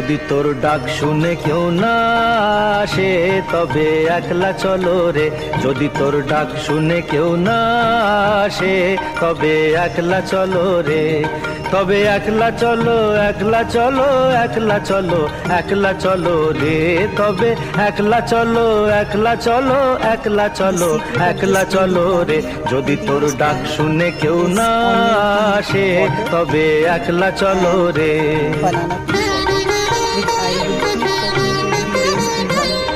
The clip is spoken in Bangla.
যদি তোর ডাক শুনে কেউ না আসে তবে একলা চলো রে। যদি তোর ডাক শুনে কেউ না আসে তবে একলা চলো রে। তবে একলা চলো, একলা চলো, একলা চলো, একলা চলো রে। তবে একলা চলো, একলা চলো, একলা চলো, একলা চলো রে। যদি তোর ডাক শুনে কেউ না আসে তবে একলা চলো রে।